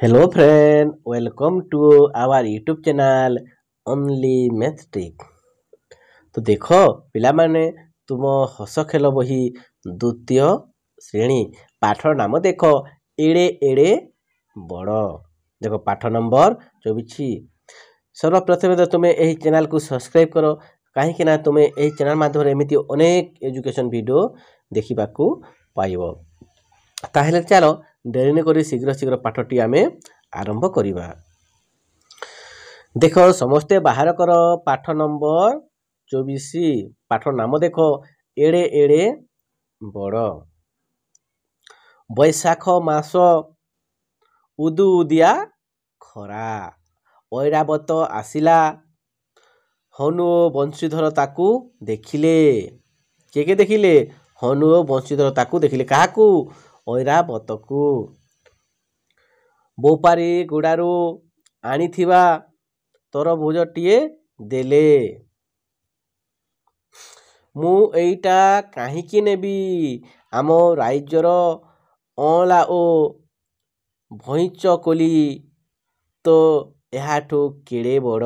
Hello friend, welcome to our YouTube channel Only Math Trick। तो देखो पिलामाने तुम हस खेल बही द्वितीय श्रेणी पाठर नाम देख एड़े एड़े बड़। देखो पाठ नंबर 24। सर्वप्रथमे तो तुम्हें यही चैनल को सब्सक्राइब करो कहीं ना तुम्हें यही चैनल माध्यम एमती अनेक एजुकेशन वीडियो देखा पाइब। ताहले चलो डेरी न करी शीघ्र शीघ्र पाठटी आमे आरंभ करिबा। देखो समस्ते बाहर कर पाठ नंबर 24। पाठ नाम देखो एड़े एड़े बड़। बैशाख मास उदु उदिया खरा ऐरावत आसिला हनु ओ बंशीधर ताकू देखिले। के देखिले? हनु ओ बंशीधर ताकू देखिले। काहाकू? ऐरावतकू। बोपारी गुड़ारू आनिथिबा तरभुजटिए देले। मु एइटा काहींकी नेबी? आम राइजर अँला ओ भईंच कोली तो एहाठू केड़े बड़।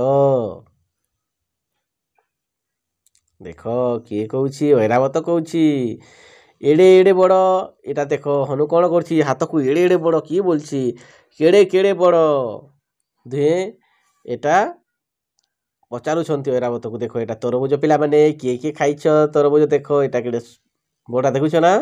देख किए कहूची? ऐरावत कहूची एड़े एड़े बड़। एटा देख हनु कौन करछि? हाथ को एड़े एड़े बड़ किए बोलछि? केड़े केड़े बड़। दुहे एटा पचारुछंती ऐरावत को। देखो एटा तरभुज पिला माने किए किए खाइछ तरभुज? देख एटा केड़े बड़ा देखुछ ना।